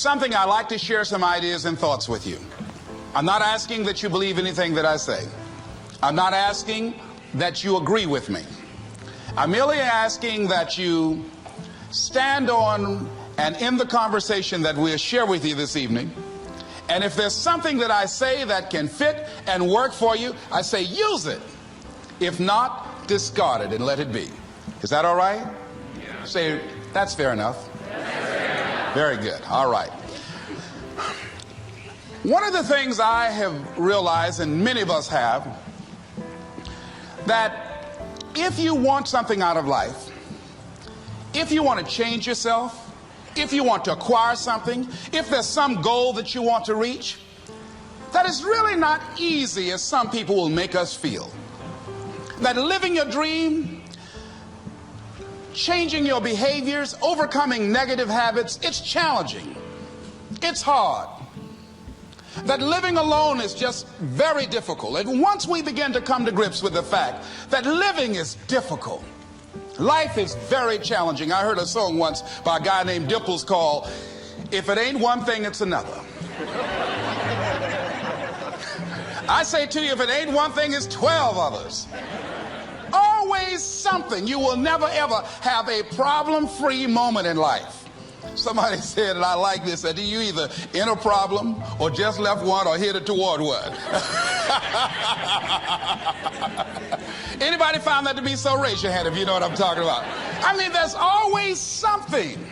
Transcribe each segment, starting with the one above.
something, I like to share some ideas and thoughts with you. I'm not asking that you believe anything that I say. I'm not asking that you agree with me. I'm merely asking that you stand on and in the conversation that we'll share with you this evening. And if there's something that I say that can fit and work for you, I say use it. If not, discard it and let it be. Is that all right? Yeah. Say, that's fair enough. Very good. All right. One of the things I have realized, and many of us have, that if you want something out of life, if you want to change yourself, if you want to acquire something, if there's some goal that you want to reach, that is really not easy as some people will make us feel. That living your dream, changing your behaviors, overcoming negative habits, it's challenging. It's hard. That living alone is just very difficult. And once we begin to come to grips with the fact that living is difficult, life is very challenging. I heard a song once by a guy named Dimples called, "If It Ain't One Thing, It's Another." I say to you, if it ain't one thing, it's 12 others. Always something. You will never ever have a problem-free moment in life. Somebody said, and I like this, that you either in a problem or just left one or headed toward one. Anybody found that to be so? Raise your hand if you know what I'm talking about. I mean, there's always something.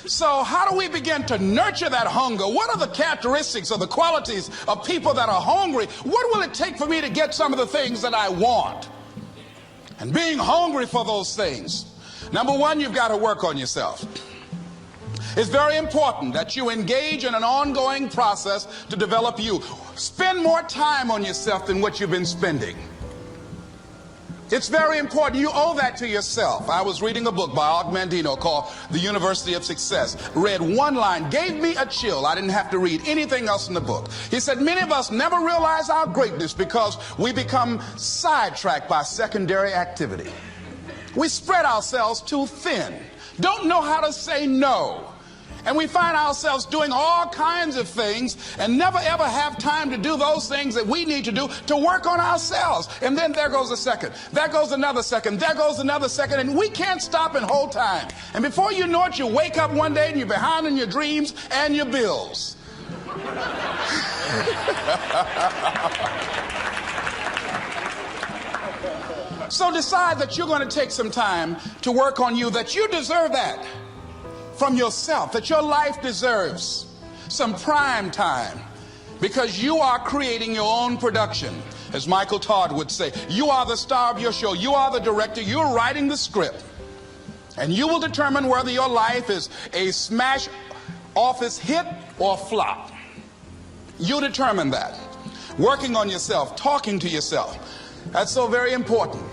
So how do we begin to nurture that hunger? What are the characteristics or the qualities of people that are hungry? What will it take for me to get some of the things that I want? And being hungry for those things. Number one, you've got to work on yourself. It's very important that you engage in an ongoing process to develop you. Spend more time on yourself than what you've been spending. It's very important. You owe that to yourself. I was reading a book by Og Mandino called The University of Success. Read one line, gave me a chill. I didn't have to read anything else in the book. He said, many of us never realize our greatness because we become sidetracked by secondary activity. We spread ourselves too thin. Don't know how to say no. And we find ourselves doing all kinds of things and never ever have time to do those things that we need to do to work on ourselves. And then there goes a second. There goes another second. There goes another second. And we can't stop and hold time. And before you know it, you wake up one day and you're behind in your dreams and your bills. So decide that you're going to take some time to work on you, that you deserve that from yourself, that your life deserves some prime time because you are creating your own production. As Michael Todd would say, you are the star of your show. You are the director. You're writing the script. And you will determine whether your life is a smash office hit or flop. You determine that. Working on yourself, talking to yourself. That's so very important.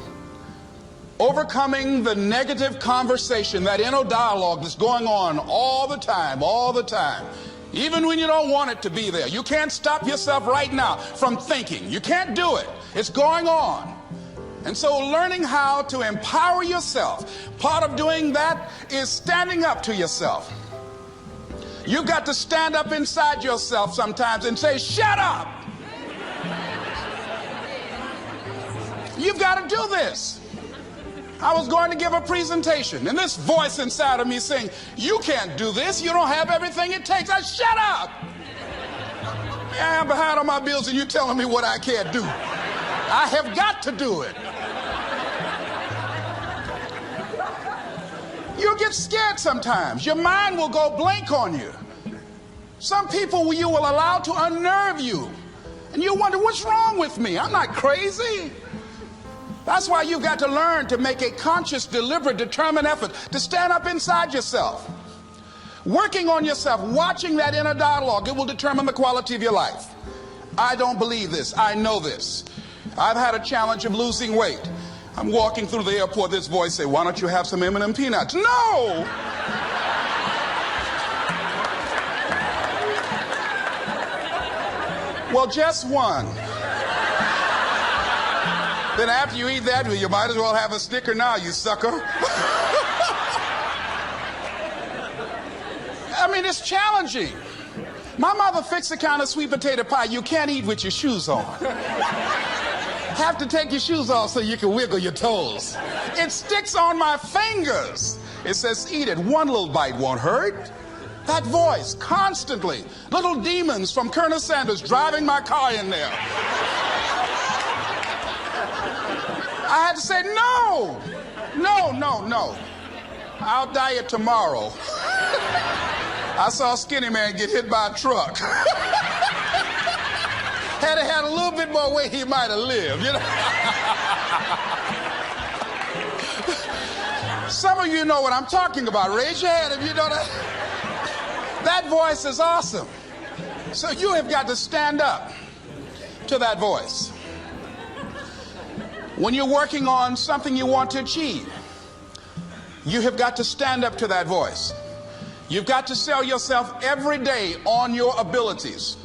Overcoming the negative conversation, that inner dialogue that's going on all the time, even when you don't want it to be there. You can't stop yourself right now from thinking. You can't do it. It's going on. And so learning how to empower yourself, part of doing that is standing up to yourself. You've got to stand up inside yourself sometimes and say, shut up. You've got to do this. I was going to give a presentation, and this voice inside of me saying, you can't do this. You don't have everything it takes. I shut up. Yeah, I'm behind on my bills, and you're telling me what I can't do. I have got to do it. You'll get scared sometimes. Your mind will go blank on you. Some people you will allow to unnerve you, and you wonder, what's wrong with me? I'm not crazy. That's why you've got to learn to make a conscious, deliberate, determined effort to stand up inside yourself. Working on yourself, watching that inner dialogue, it will determine the quality of your life. I don't believe this. I know this. I've had a challenge of losing weight. I'm walking through the airport, this voice say, why don't you have some M&M peanuts? No! Well, just one. Then after you eat that, you might as well have a Snicker now, you sucker. I mean, it's challenging. My mother fixed the kind of sweet potato pie you can't eat with your shoes on. Have to take your shoes off so you can wiggle your toes. It sticks on my fingers. It says, eat it. One little bite won't hurt. That voice, constantly. Little demons from Colonel Sanders driving my car in there. I had to say, no. I'll diet tomorrow. I saw a skinny man get hit by a truck. Had he had a little bit more weight, he might have lived, you know. Some of you know what I'm talking about. Raise your hand if you know that. That voice is awesome. So you have got to stand up to that voice. When you're working on something you want to achieve, you have got to stand up to that voice. You've got to sell yourself every day on your abilities,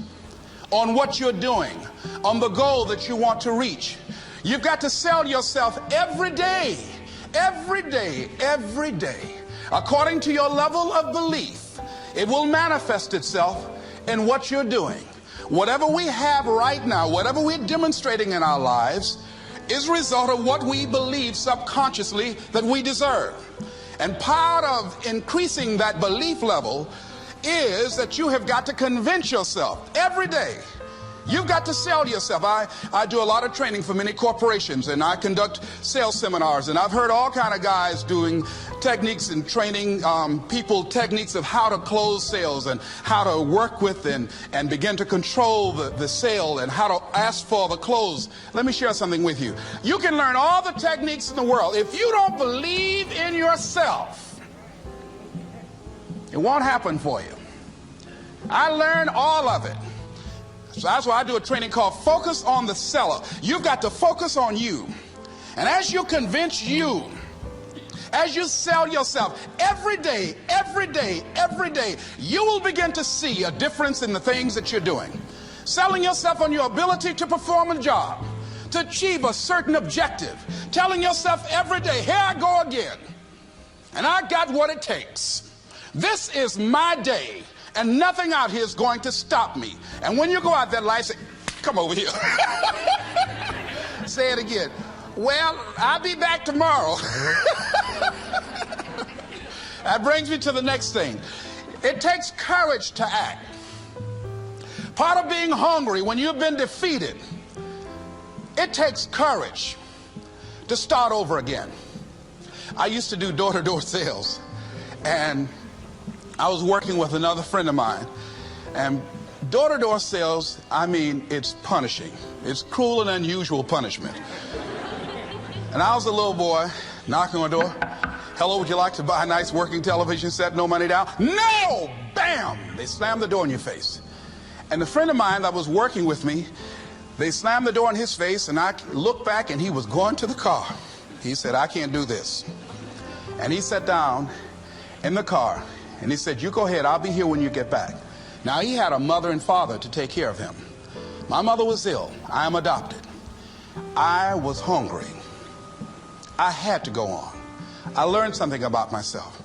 on what you're doing, on the goal that you want to reach. You've got to sell yourself every day, according to your level of belief. It will manifest itself in what you're doing. Whatever we have right now, whatever we're demonstrating in our lives, is a result of what we believe subconsciously that we deserve. And part of increasing that belief level is that you have got to convince yourself every day. You've got to sell yourself. I do a lot of training for many corporations, and I conduct sales seminars, and I've heard all kind of guys doing techniques and training people techniques of how to close sales and how to work with and begin to control the sale and how to ask for the close. Let me share something with you. You can learn all the techniques in the world. If you don't believe in yourself, it won't happen for you. I learned all of it. So that's why I do a training called Focus on the Seller. You've got to focus on you. And as you convince you, as you sell yourself every day, you will begin to see a difference in the things that you're doing. Selling yourself on your ability to perform a job, to achieve a certain objective. Telling yourself every day, here I go again. And I got what it takes. This is my day. And nothing out here is going to stop me. And when you go out there, life say, come over here. Say it again. Well, I'll be back tomorrow. That brings me to the next thing. It takes courage to act. Part of being hungry when you've been defeated, it takes courage to start over again. I used to do door-to-door sales, and I was working with another friend of mine, and door-to-door sales, I mean, it's punishing. It's cruel and unusual punishment. And I was a little boy knocking on the door. Hello, would you like to buy a nice working television set? No money down? No! Bam! They slammed the door in your face. And the friend of mine that was working with me, they slammed the door in his face, and I looked back, and he was going to the car. He said, I can't do this. And he sat down in the car. And he said, you go ahead, I'll be here when you get back. Now, he had a mother and father to take care of him. My mother was ill. I am adopted. I was hungry. I had to go on. I learned something about myself.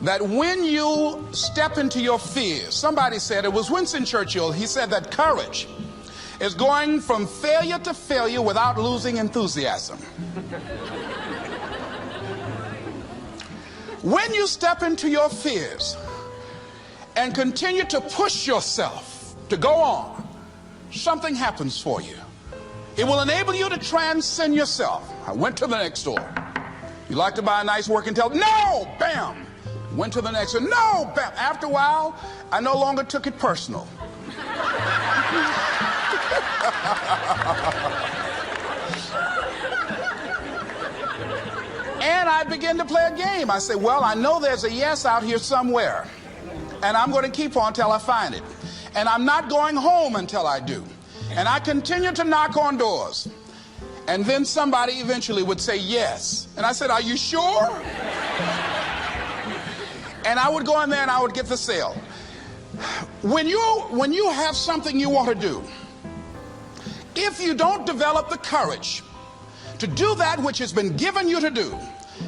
That when you step into your fears, somebody said, it was Winston Churchill, he said that courage is going from failure to failure without losing enthusiasm. When you step into your fears and continue to push yourself to go on, something happens for you. It will enable you to transcend yourself. I went to the next door. You like to buy a nice working television? No! Bam! Went to the next one. No! Bam! After a while, I no longer took it personal. And I began to play a game. I said, well, I know there's a yes out here somewhere, and I'm going to keep on until I find it. And I'm not going home until I do. And I continued to knock on doors. And then somebody eventually would say yes. And I said, are you sure? And I would go in there and I would get the sale. When you have something you want to do, if you don't develop the courage to do that which has been given you to do,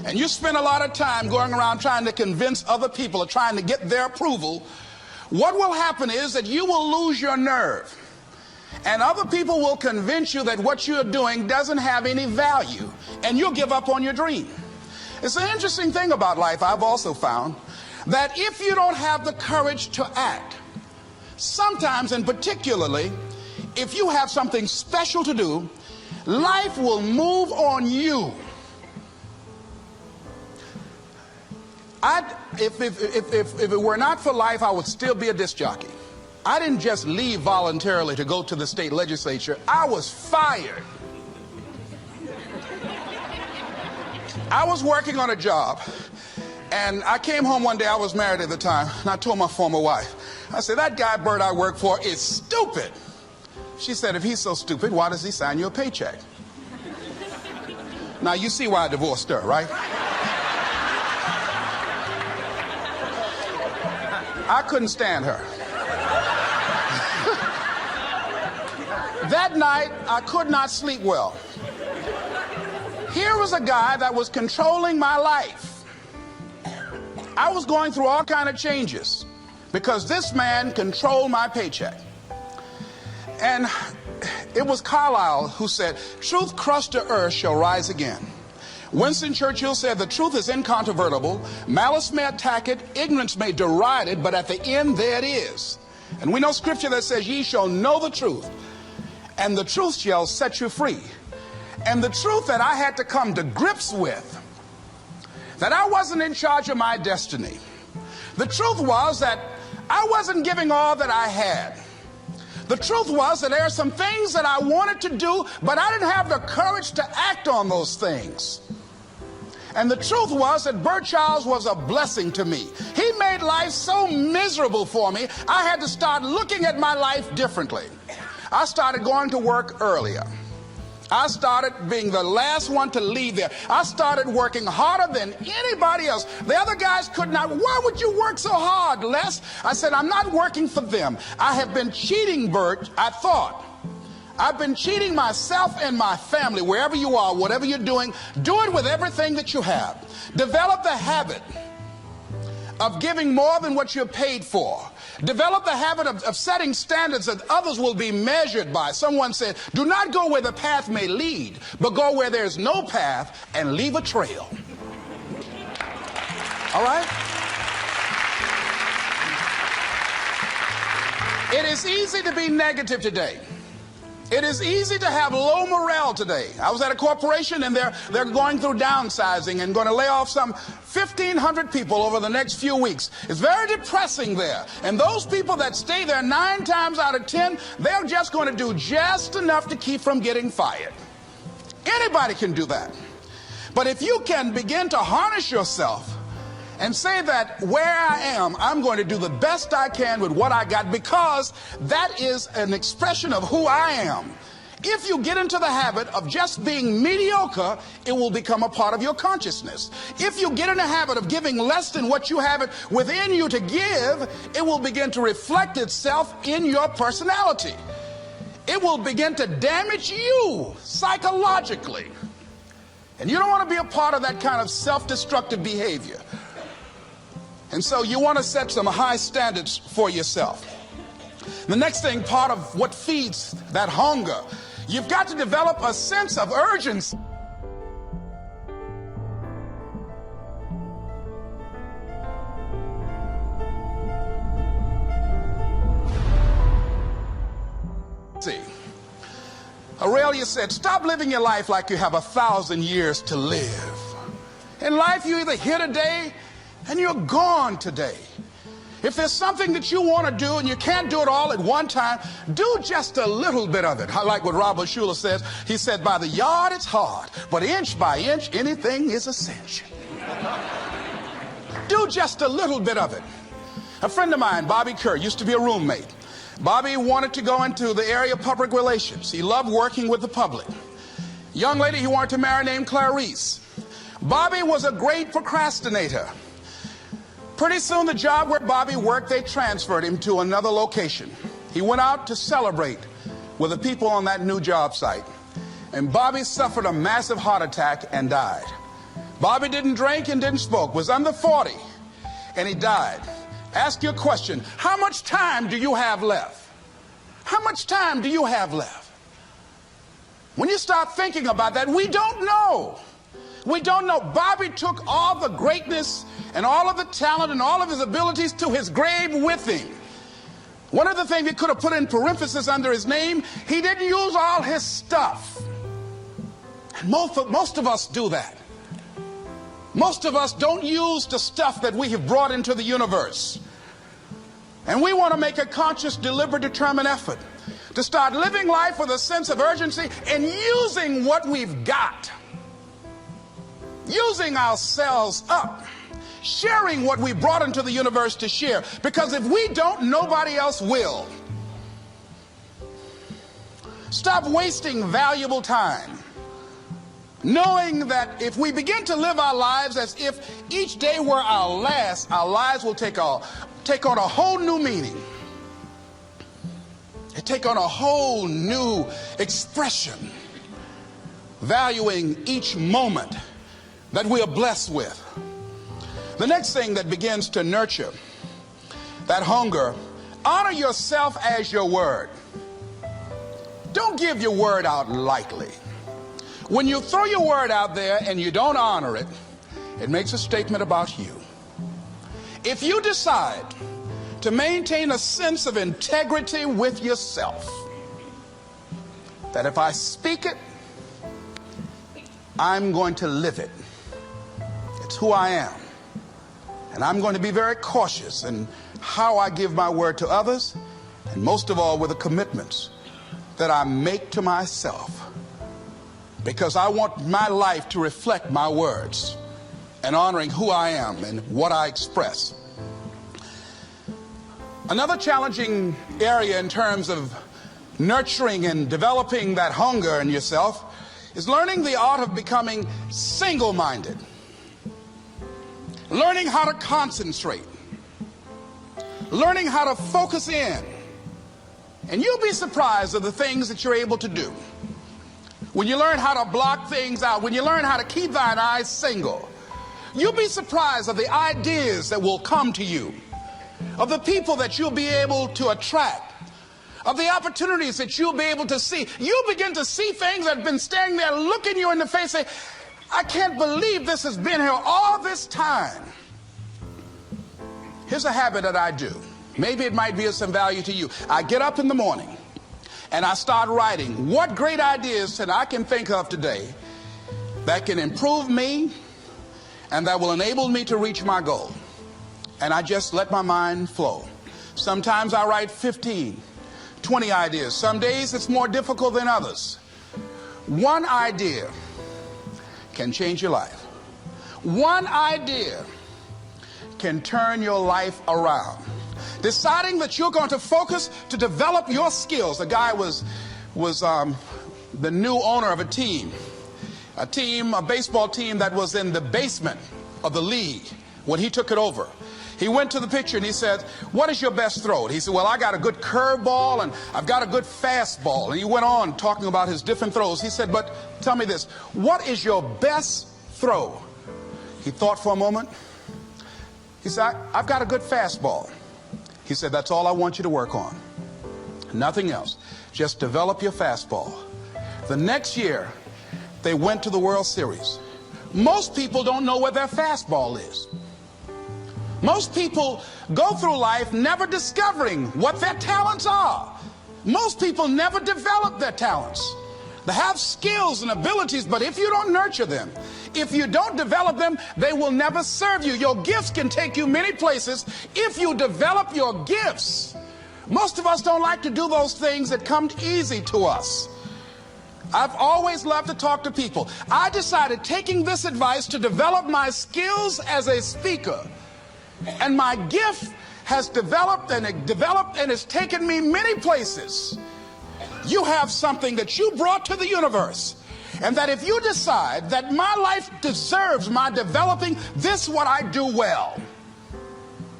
and you spend a lot of time going around trying to convince other people or trying to get their approval, what will happen is that you will lose your nerve. And other people will convince you that what you're doing doesn't have any value, and you'll give up on your dream. It's an interesting thing about life, I've also found, that if you don't have the courage to act, sometimes, and particularly, if you have something special to do, life will move on you. If it were not for life, I would still be a disc jockey. I didn't just leave voluntarily to go to the state legislature. I was fired. I was working on a job, and I came home one day. I was married at the time, and I told my former wife, I said, that guy Bert I work for is stupid. She said, if he's so stupid, why does he sign you a paycheck? Now, you see why I divorced her, right? I couldn't stand her. That night, I could not sleep well. Here was a guy that was controlling my life. I was going through all kinds of changes because this man controlled my paycheck. And it was Carlyle who said, truth crushed to earth shall rise again. Winston Churchill said, the truth is incontrovertible. Malice may attack it, ignorance may deride it, but at the end there it is. And we know scripture that says, ye shall know the truth, and the truth shall set you free. And the truth that I had to come to grips with, that I wasn't in charge of my destiny. The truth was that I wasn't giving all that I had. The truth was that there are some things that I wanted to do, but I didn't have the courage to act on those things. And the truth was that Bert Childs was a blessing to me. He made life so miserable for me, I had to start looking at my life differently. I started going to work earlier. I started being the last one to leave there. I started working harder than anybody else. The other guys could not. Why would you work so hard, Les? I said, I'm not working for them. I have been cheating, Bert, I thought. I've been cheating myself and my family. Wherever you are, whatever you're doing, do it with everything that you have. Develop the habit of giving more than what you're paid for. Develop the habit of setting standards that others will be measured by. Someone said, do not go where the path may lead, but go where there's no path and leave a trail. All right? It is easy to be negative today. It is easy to have low morale today. I was at a corporation and they're going through downsizing and going to lay off some 1,500 people over the next few weeks. It's very depressing there. And those people that stay there 9 times out of 10, they're just going to do just enough to keep from getting fired. Anybody can do that. But if you can begin to harness yourself and say that where I am, I'm going to do the best I can with what I got, because that is an expression of who I am. If you get into the habit of just being mediocre, it will become a part of your consciousness. If you get in the habit of giving less than what you have it within you to give, it will begin to reflect itself in your personality. It will begin to damage you psychologically. And you don't want to be a part of that kind of self-destructive behavior. And so you want to set some high standards for yourself. The next thing, part of what feeds that hunger, you've got to develop a sense of urgency. Aurelia said, stop living your life like you have 1,000 years to live. In life, you're either here today and you're gone today. If there's something that you want to do and you can't do it all at one time, do just a little bit of it. I like what Robert Schuller says. He said, by the yard it's hard, but inch by inch anything is a cinch. Do just a little bit of it. A friend of mine, Bobby Kerr, used to be a roommate. Bobby wanted to go into the area of public relations. He loved working with the public. Young lady he wanted to marry named Clarice. Bobby was a great procrastinator. Pretty soon the job where Bobby worked, they transferred him to another location. He went out to celebrate with the people on that new job site. And Bobby suffered a massive heart attack and died. Bobby didn't drink and didn't smoke, was under 40, and he died. Ask your question. How much time do you have left? How much time do you have left? When you start thinking about that, we don't know. We don't know. Bobby took all the greatness and all of the talent and all of his abilities to his grave with him. One of the things he could have put in parenthesis under his name, he didn't use all his stuff. And most of us do that. Most of us don't use the stuff that we have brought into the universe. And we want to make a conscious, deliberate, determined effort to start living life with a sense of urgency and using what we've got. Using ourselves up. Sharing what we brought into the universe to share. Because if we don't, nobody else will. Stop wasting valuable time. Knowing that if we begin to live our lives as if each day were our last, our lives will take on a whole new meaning. They take on a whole new expression. Valuing each moment that we are blessed with. The next thing that begins to nurture that hunger, honor yourself as your word. Don't give your word out lightly. When you throw your word out there and you don't honor it, it makes a statement about you. If you decide to maintain a sense of integrity with yourself, that if I speak it, I'm going to live it. It's who I am. And I'm going to be very cautious in how I give my word to others, and most of all with the commitments that I make to myself. Because I want my life to reflect my words and honoring who I am and what I express. Another challenging area in terms of nurturing and developing that hunger in yourself is learning the art of becoming single-minded. Learning how to concentrate. Learning how to focus in. And you'll be surprised at the things that you're able to do. When you learn how to block things out, when you learn how to keep thine eyes single, you'll be surprised at the ideas that will come to you, of the people that you'll be able to attract, of the opportunities that you'll be able to see. You'll begin to see things that have been standing there looking you in the face, saying, I can't believe this has been here all this time. Here's a habit that I do. Maybe it might be of some value to you. I get up in the morning and I start writing what great ideas that I can think of today that can improve me and that will enable me to reach my goal. And I just let my mind flow. Sometimes I write 15, 20 ideas. Some days it's more difficult than others. One idea can change your life. One idea can turn your life around. Deciding that you're going to focus to develop your skills. The guy was the new owner of a baseball team that was in the basement of the league when he took it over. He went to the pitcher and he said, what is your best throw? He said, well, I got a good curveball and I've got a good fastball. And he went on talking about his different throws. He said, but tell me this, what is your best throw? He thought for a moment. He said, I've got a good fastball. He said, that's all I want you to work on. Nothing else. Just develop your fastball. The next year, they went to the World Series. Most people don't know where their fastball is. Most people go through life never discovering what their talents are. Most people never develop their talents. They have skills and abilities, but if you don't nurture them, if you don't develop them, they will never serve you. Your gifts can take you many places if you develop your gifts. Most of us don't like to do those things that come easy to us. I've always loved to talk to people. I decided, taking this advice, to develop my skills as a speaker. And my gift has developed and it's taken me many places. You have something that you brought to the universe. And that if you decide that my life deserves my developing this, what I do well,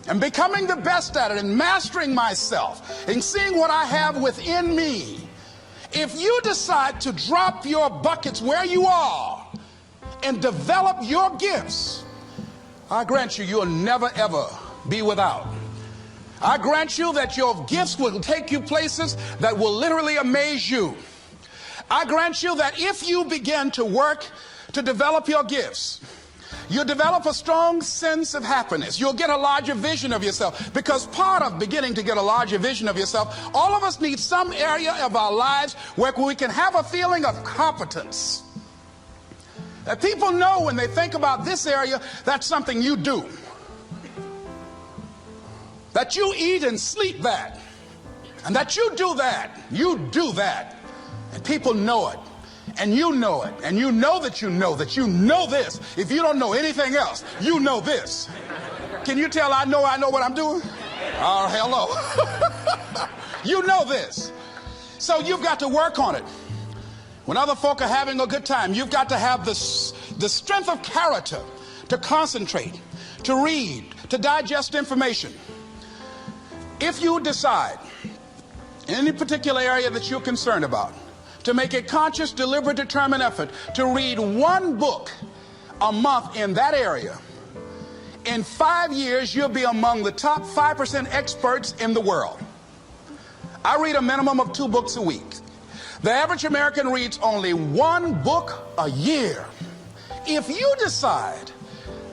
and becoming the best at it and mastering myself and seeing what I have within me, if you decide to drop your buckets where you are and develop your gifts, I grant you, you'll never ever be without. I grant you that your gifts will take you places that will literally amaze you. I grant you that if you begin to work to develop your gifts, you'll develop a strong sense of happiness. You'll get a larger vision of yourself, because part of beginning to get a larger vision of yourself, all of us need some area of our lives where we can have a feeling of competence. That people know when they think about this area, that's something you do. That you eat and sleep that. And that you do that. You do that. And people know it. And you know it. And you know that you know this. If you don't know anything else, you know this. Can you tell I know what I'm doing? Oh, hello. You know this. So you've got to work on it. When other folk are having a good time, you've got to have the strength of character to concentrate, to read, to digest information. If you decide in any particular area that you're concerned about, to make a conscious, deliberate, determined effort to read one book a month in that area, in 5 years, you'll be among the top 5% experts in the world. I read a minimum of 2 books a week. The average American reads only 1 book a year. If you decide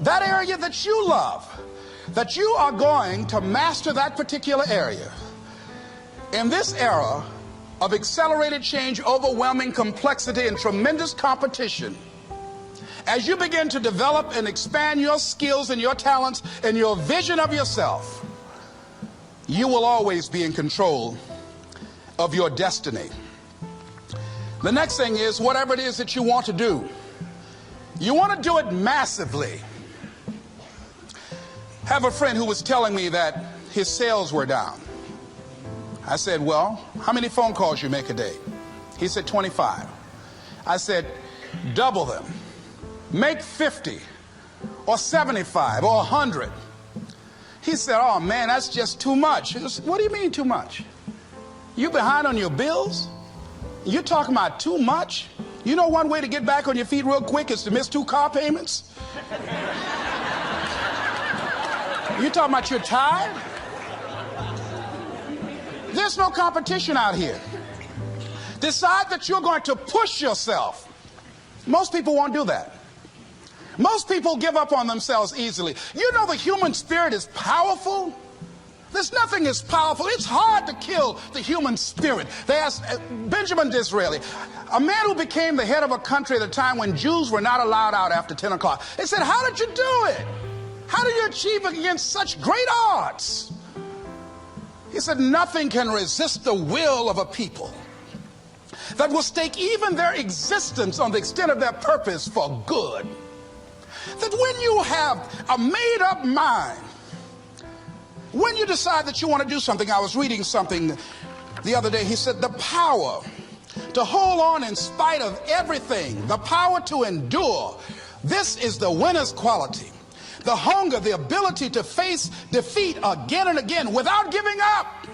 that area that you love, that you are going to master that particular area, in this era of accelerated change, overwhelming complexity, and tremendous competition, as you begin to develop and expand your skills and your talents and your vision of yourself, you will always be in control of your destiny. The next thing is, whatever it is that you want to do, you want to do it massively. I have a friend who was telling me that his sales were down. I said, well, how many phone calls you make a day? He said, 25. I said, double them. Make 50 or 75 or 100. He said, oh man, that's just too much. I said, what do you mean too much? You behind on your bills? You're talking about too much? You know one way to get back on your feet real quick is to miss 2 car payments? You talking about you're tired? There's no competition out here. Decide that you're going to push yourself. Most people won't do that. Most people give up on themselves easily. You know the human spirit is powerful. There's nothing as powerful. It's hard to kill the human spirit. They asked Benjamin Disraeli, a man who became the head of a country at a time when Jews were not allowed out after 10 o'clock. They said, how did you do it? How did you achieve it against such great odds? He said, nothing can resist the will of a people that will stake even their existence on the extent of their purpose for good. That when you have a made-up mind, when you decide that you want to do something, I was reading something the other day, he said, the power to hold on in spite of everything, the power to endure, this is the winner's quality. The hunger, the ability to face defeat again and again without giving up.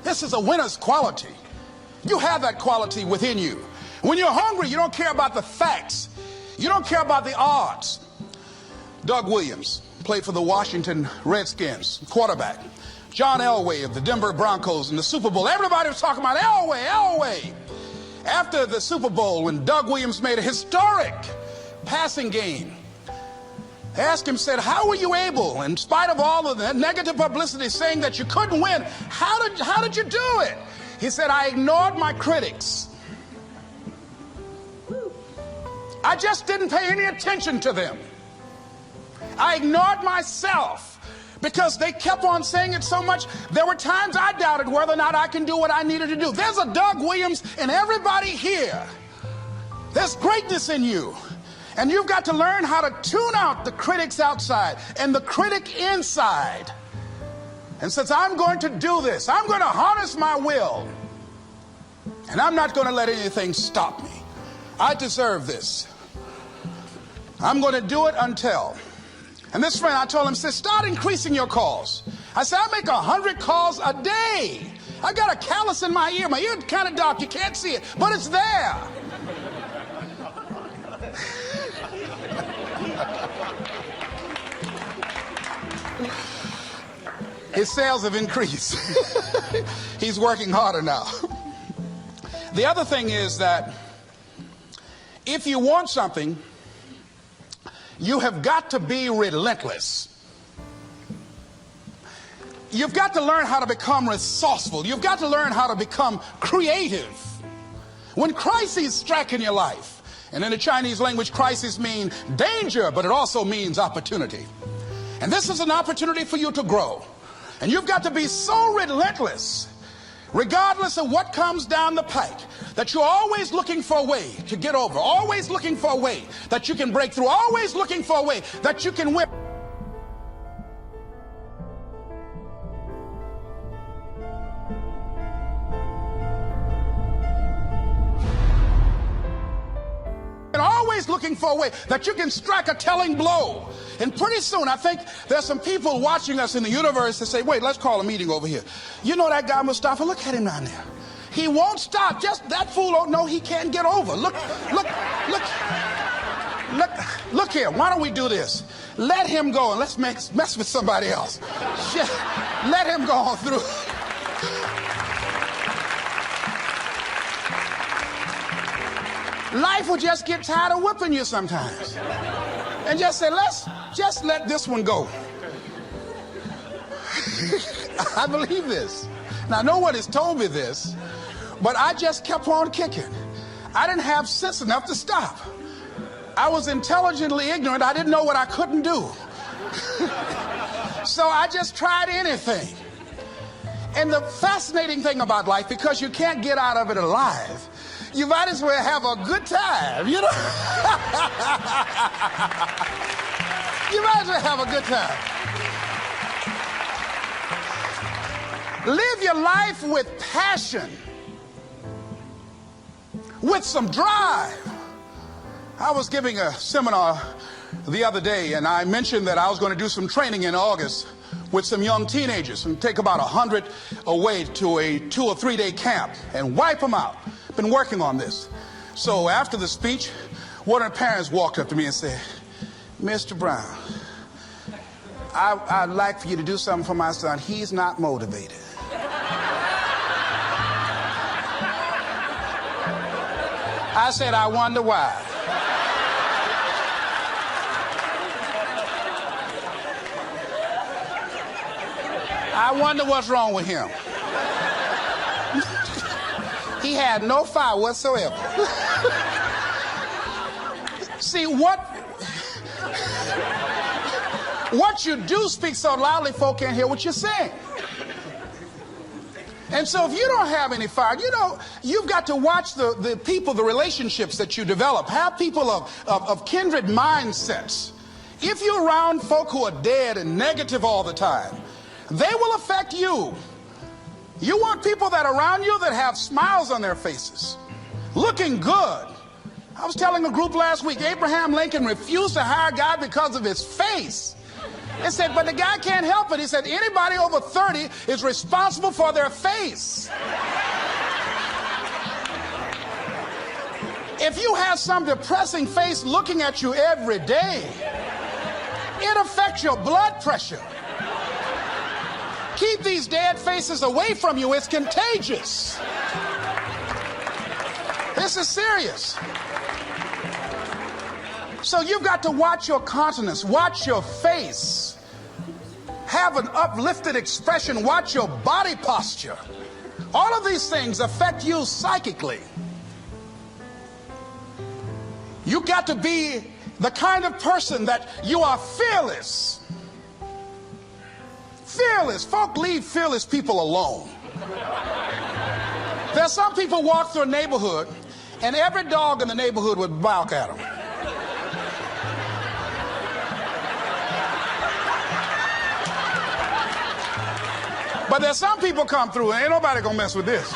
This is a winner's quality. You have that quality within you. When you're hungry, you don't care about the facts. You don't care about the odds. Doug Williams played for the Washington Redskins, quarterback. John Elway of the Denver Broncos in the Super Bowl. Everybody was talking about Elway. After the Super Bowl, when Doug Williams made a historic passing game, they asked him, said, how were you able, in spite of all of the negative publicity saying that you couldn't win, how did you do it? He said, I ignored my critics. I just didn't pay any attention to them. I ignored myself because they kept on saying it so much. There were times I doubted whether or not I can do what I needed to do. There's a Doug Williams in everybody here. There's greatness in you. And you've got to learn how to tune out the critics outside and the critic inside. And since I'm going to do this, I'm going to harness my will. And I'm not going to let anything stop me. I deserve this. I'm going to do it until. And this friend, I told him, said, start increasing your calls. I said, I make 100 calls a day. I got a callus in my ear. My ear kind of dark. You can't see it, but it's there. His sales have increased. He's working harder now. The other thing is that if you want something, you have got to be relentless. You've got to learn how to become resourceful. You've got to learn how to become creative. When crises strike in your life, and in the Chinese language, crises mean danger, but it also means opportunity. And this is an opportunity for you to grow. And you've got to be so relentless, regardless of what comes down the pike, that you're always looking for a way to get over, always looking for a way that you can break through, always looking for a way that you can win. And always looking for a way that you can strike a telling blow. And pretty soon, I think there's some people watching us in the universe that say, wait, let's call a meeting over here. You know that guy Mustafa? Look at him down there. He won't stop. Just that fool don't know he can't get over. Look here. Why don't we do this? Let him go and let's mess with somebody else. Let him go on through. Life will just get tired of whipping you sometimes. And just say, let's just let this one go. I believe this. Now, no one has told me this, but I just kept on kicking. I didn't have sense enough to stop. I was intelligently ignorant. I didn't know what I couldn't do. So I just tried anything. And the fascinating thing about life, because you can't get out of it alive, you might as well have a good time, you know? You might as well have a good time. Live your life with passion, with some drive. I was giving a seminar the other day, and I mentioned that I was going to do some training in August with some young teenagers and take about 100 away to a 2 or 3 day camp and wipe them out. Been working on this. So after the speech, one of the parents walked up to me and said, Mr. Brown, I'd like for you to do something for my son. He's not motivated. I said, I wonder why. I wonder what's wrong with him. He had no fire whatsoever. See, what you do speaks so loudly folk can't hear what you're saying. And so if you don't have any fire, you know, you've got to watch the people, the relationships that you develop. Have people of kindred mindsets. If you're around folk who are dead and negative all the time, they will affect you. You want people that are around you that have smiles on their faces, looking good. I was telling a group last week, Abraham Lincoln refused to hire a guy because of his face. They said, but the guy can't help it. He said, anybody over 30 is responsible for their face. If you have some depressing face looking at you every day, it affects your blood pressure. Keep these dead faces away from you. It's contagious. This is serious. So you've got to watch your countenance, watch your face, have an uplifted expression, watch your body posture. All of these things affect you psychically. You got to be the kind of person that you are fearless. Fearless. Folk leave fearless people alone. There's some people walk through a neighborhood and every dog in the neighborhood would bark at them. But there's some people come through and ain't nobody gonna mess with this.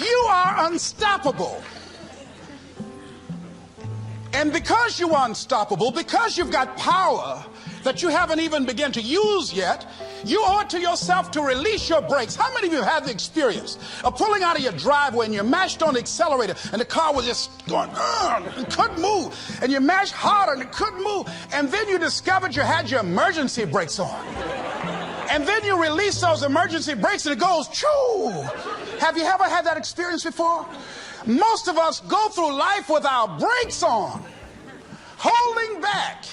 You are unstoppable. And because you are unstoppable, because you've got power that you haven't even begun to use yet, You owe it to yourself to release your brakes. How many of you have the experience of pulling out of your driveway and you mashed on the accelerator and the car was just going, and couldn't move, and you mashed harder and it couldn't move, and then you discovered you had your emergency brakes on, and then you release those emergency brakes and it goes, choo! Have you ever had that experience before? Most of us go through life with our brakes on, holding back,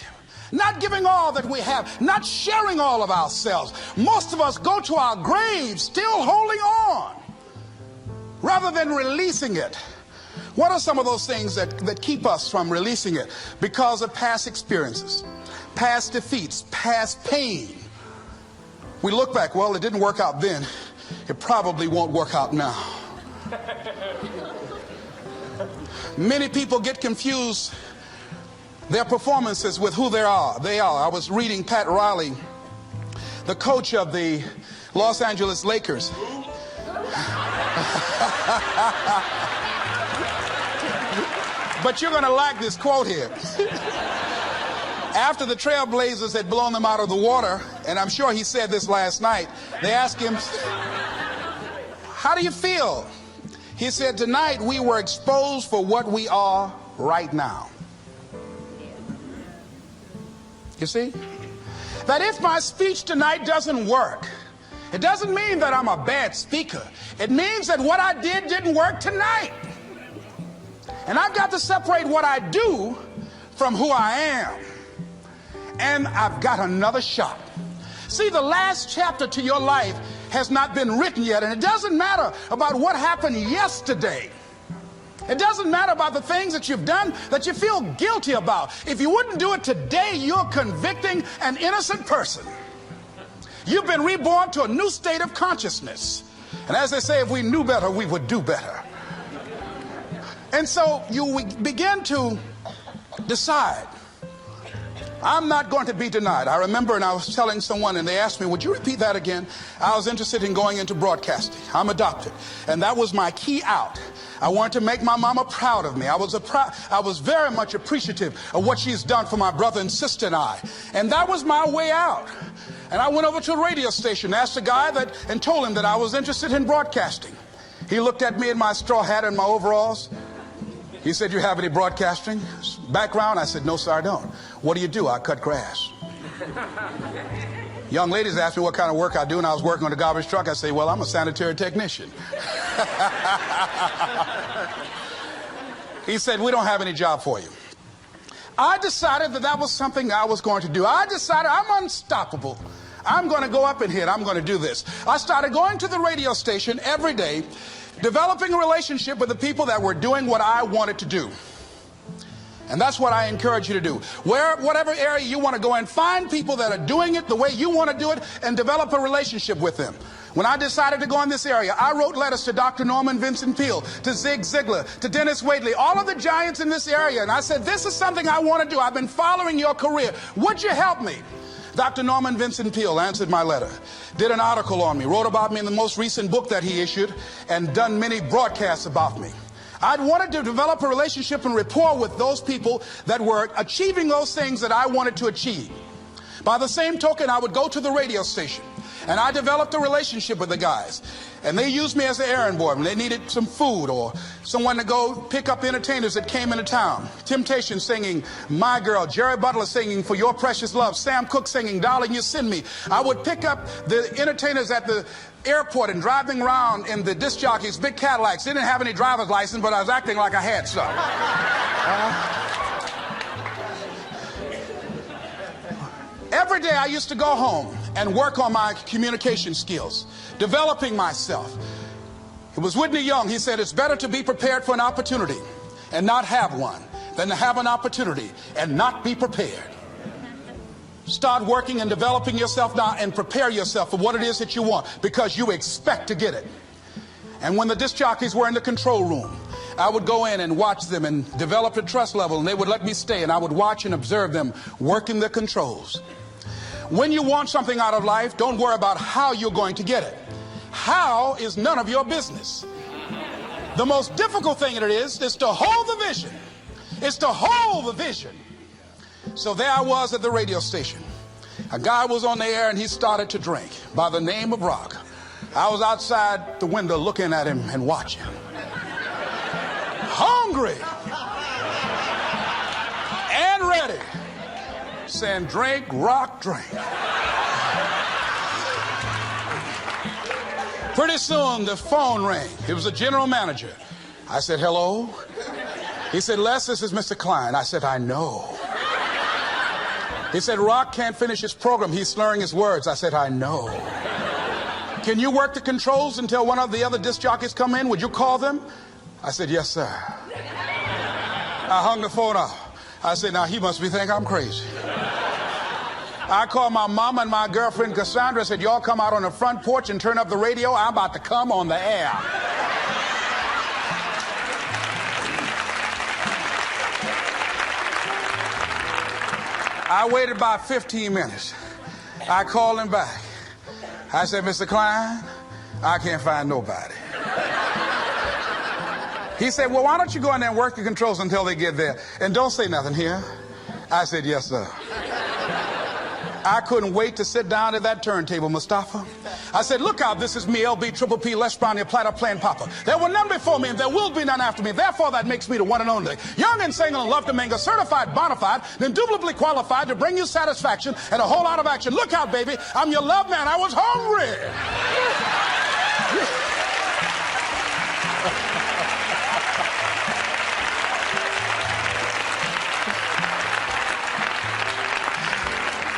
not giving all that we have, not sharing all of ourselves. Most of us go to our graves still holding on rather than releasing it. What are some of those things that keep us from releasing it? Because of past experiences, past defeats, past pain. We look back, well, it didn't work out then. It probably won't work out now. Many people get confused their performances with who they are. I was reading Pat Riley, the coach of the Los Angeles Lakers. But you're going to like this quote here. After the Trailblazers had blown them out of the water, and I'm sure he said this last night, they asked him, how do you feel? He said, tonight we were exposed for what we are right now. You see? That if my speech tonight doesn't work, it doesn't mean that I'm a bad speaker. It means that what I did didn't work tonight. And I've got to separate what I do from who I am. And I've got another shot. See, the last chapter to your life has not been written yet, and it doesn't matter about what happened yesterday. It doesn't matter about the things that you've done that you feel guilty about. If you wouldn't do it today, you're convicting an innocent person. You've been reborn to a new state of consciousness. And as they say, if we knew better, we would do better. And so you begin to decide, I'm not going to be denied. I remember, and I was telling someone, and they asked me, would you repeat that again? I was interested in going into broadcasting. I'm adopted. And that was my key out. I wanted to make my mama proud of me. I was very much appreciative of what she's done for my brother and sister and I. And that was my way out. And I went over to a radio station, asked a guy and told him that I was interested in broadcasting. He looked at me in my straw hat and my overalls. He said, you have any broadcasting background? I said, no, sir, I don't. What do you do? I cut grass. Young ladies asked me what kind of work I do, and I was working on a garbage truck. I say, well, I'm a sanitary technician. He said, we don't have any job for you. I decided that was something I was going to do. I decided I'm unstoppable. I'm going to go up in here and I'm going to do this. I started going to the radio station every day, developing a relationship with the people that were doing what I wanted to do. And that's what I encourage you to do. Whatever area you want to go in, find people that are doing it the way you want to do it and develop a relationship with them. When I decided to go in this area, I wrote letters to Dr. Norman Vincent Peale, to Zig Ziglar, to Dennis Waitley, all of the giants in this area. And I said, this is something I want to do. I've been following your career. Would you help me? Dr. Norman Vincent Peale answered my letter, did an article on me, wrote about me in the most recent book that he issued, and done many broadcasts about me. I'd wanted to develop a relationship and rapport with those people that were achieving those things that I wanted to achieve. By the same token, I would go to the radio station, and I developed a relationship with the guys. And they used me as an errand boy when they needed some food or someone to go pick up entertainers that came into town. Temptation singing My Girl, Jerry Butler singing For Your Precious Love, Sam Cooke singing Darling You Send Me. I would pick up the entertainers at the airport and drive them around in the disc jockeys, big Cadillacs. They didn't have any driver's license, but I was acting like I had some. Every day I used to go home and work on my communication skills, developing myself. It was Whitney Young. He said, it's better to be prepared for an opportunity and not have one than to have an opportunity and not be prepared. Start working and developing yourself now and prepare yourself for what it is that you want, because you expect to get it. And when the disc jockeys were in the control room, I would go in and watch them and develop a trust level, and they would let me stay, and I would watch and observe them working the controls. When you want something out of life, don't worry about how you're going to get it. How is none of your business. The most difficult thing it is to hold the vision. It's to hold the vision. So there I was at the radio station, A guy was on the air and he started to drink by the name of Rock. I was outside the window looking at him and watching. Hungry and ready, saying, drink, Rock, drink. Pretty soon the phone rang. It was the general manager. I said, hello? He said, Les, this is Mr. Klein. I said, I know. He said, Rock can't finish his program. He's slurring his words. I said, I know. Can you work the controls until one of the other disc jockeys come in? Would you call them? I said, yes, sir. I hung the phone up. I said, now he must be thinking I'm crazy. I called my mama and my girlfriend Cassandra. I said, y'all come out on the front porch and turn up the radio. I'm about to come on the air. I waited about 15 minutes. I called him back. I said, Mr. Klein, I can't find nobody. He said, well, why don't you go in there and work the controls until they get there? And don't say nothing here. I said, yes, sir. I couldn't wait to sit down at that turntable, Mustafa. I said, look out, this is me, LB, Triple P, Les Brown, your platter playing Papa. There were none before me, and there will be none after me. Therefore, that makes me the one and only. Young and single and love to mingle, certified, bona fide, indubitably qualified to bring you satisfaction and a whole lot of action. Look out, baby, I'm your love man. I was hungry.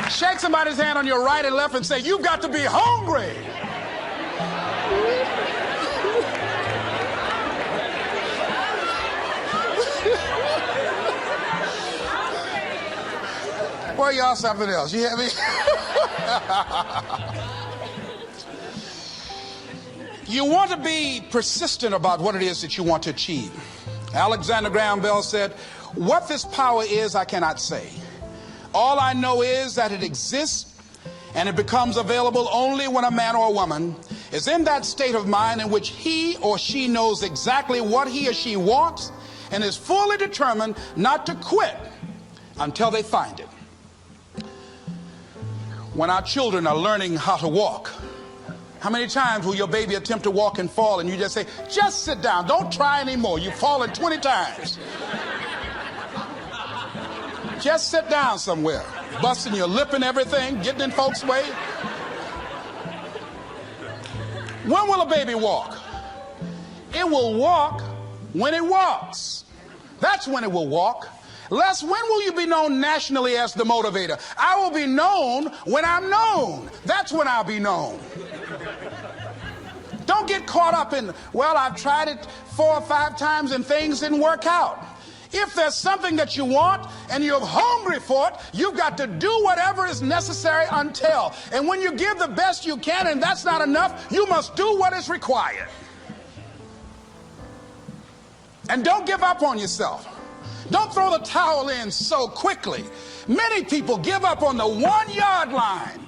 Shake somebody's hand on your right and left and say, you've got to be hungry. Boy, y'all something else. You hear me? You want to be persistent about what it is that you want to achieve. Alexander Graham Bell said, what this power is, I cannot say. All I know is that it exists, and it becomes available only when a man or a woman is in that state of mind in which he or she knows exactly what he or she wants and is fully determined not to quit until they find it. When our children are learning how to walk, how many times will your baby attempt to walk and fall and you just say, just sit down, don't try anymore, you've fallen 20 times. Just sit down somewhere, busting your lip and everything, getting in folks' way. When will a baby walk? It will walk when it walks. That's when it will walk. Les, when will you be known nationally as the motivator? I will be known when I'm known. That's when I'll be known. Don't get caught up in, well, I've tried it 4 or 5 times and things didn't work out. If there's something that you want and you're hungry for it, you've got to do whatever is necessary until. And when you give the best you can and that's not enough, you must do what is required. And don't give up on yourself. Don't throw the towel in so quickly. Many people give up on the 1-yard line,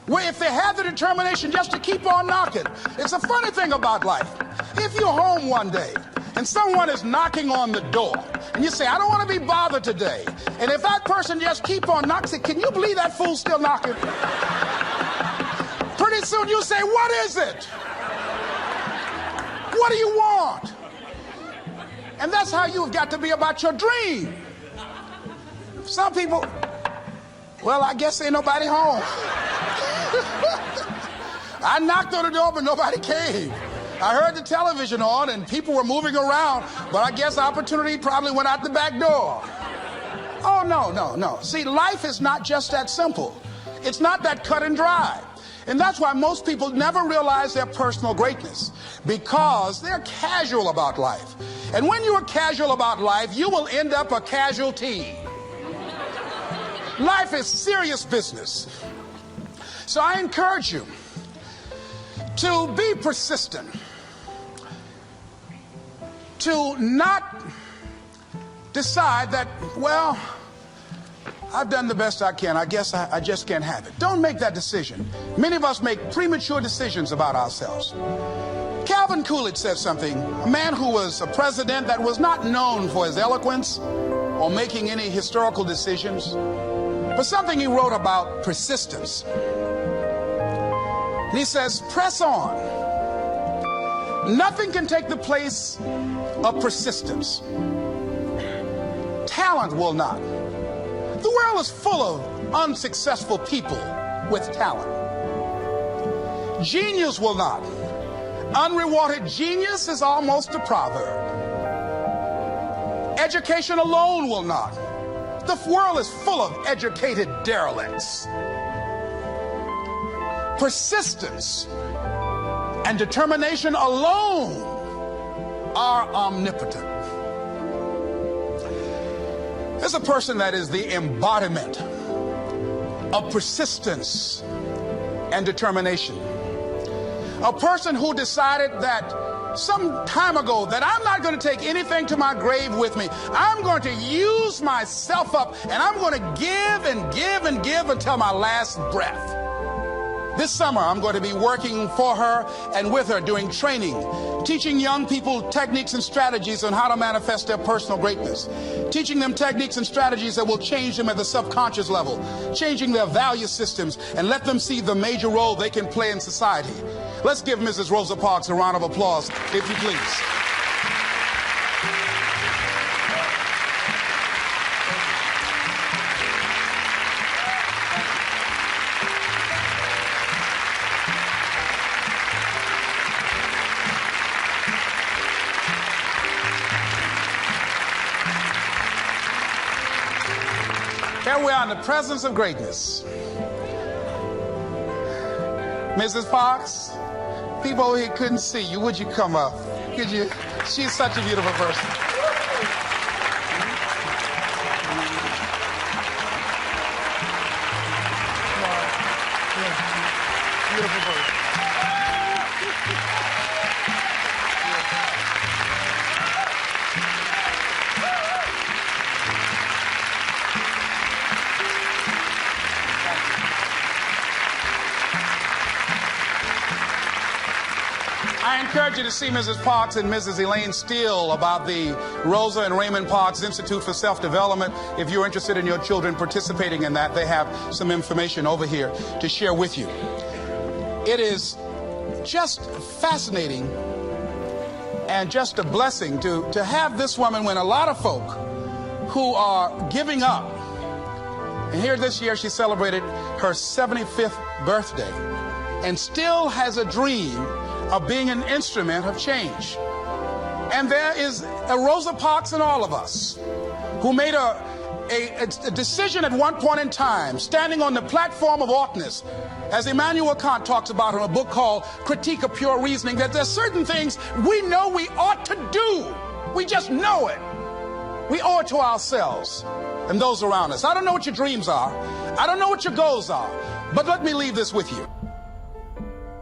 where if they have the determination just to keep on knocking. It's a funny thing about life. If you're home one day and someone is knocking on the door and you say, I don't want to be bothered today, and if that person just keep on knocking, say, can you believe that fool's still knocking? Pretty soon you say, what is it? What do you want? And that's how you've got to be about your dream. Some people, well, I guess ain't nobody home. I knocked on the door, but nobody came. I heard the television on and people were moving around, but I guess opportunity probably went out the back door. Oh, no. See, life is not just that simple. It's not that cut and dry. And that's why most people never realize their personal greatness, because they're casual about life. And when you are casual about life, you will end up a casualty. Life is serious business. So I encourage you to be persistent, to not decide that, well, I've done the best I can. I guess I just can't have it. Don't make that decision. Many of us make premature decisions about ourselves. Calvin Coolidge said something, a man who was a president that was not known for his eloquence or making any historical decisions, but something he wrote about persistence. And he says, press on. Nothing can take the place of persistence. Talent will not. The world is full of unsuccessful people with talent. Genius will not. Unrewarded genius is almost a proverb. Education alone will not. The world is full of educated derelicts. Persistence and determination alone are omnipotent. There's a person that is the embodiment of persistence and determination. A person who decided that some time ago that I'm not going to take anything to my grave with me. I'm going to use myself up, and I'm going to give and give and give until my last breath. This summer, I'm going to be working for her and with her, doing training, teaching young people techniques and strategies on how to manifest their personal greatness, teaching them techniques and strategies that will change them at the subconscious level, changing their value systems, and let them see the major role they can play in society. Let's give Mrs. Rosa Parks a round of applause, if you please. Here we are in the presence of greatness. Mrs. Parks, people over here couldn't see you. Would you come up? Could you? She's such a beautiful person. Beautiful person. I encourage you to see Mrs. Parks and Mrs. Elaine Steele about the Rosa and Raymond Parks Institute for Self-Development. If you're interested in your children participating in that, they have some information over here to share with you. It is just fascinating and just a blessing to have this woman when a lot of folk who are giving up. And here this year she celebrated her 75th birthday and still has a dream of being an instrument of change. And there is a Rosa Parks in all of us who made a decision at one point in time, standing on the platform of oughtness, as Immanuel Kant talks about in a book called Critique of Pure Reasoning, that there's certain things we know we ought to do. We just know it. We owe it to ourselves and those around us. I don't know what your dreams are. I don't know what your goals are. But let me leave this with you.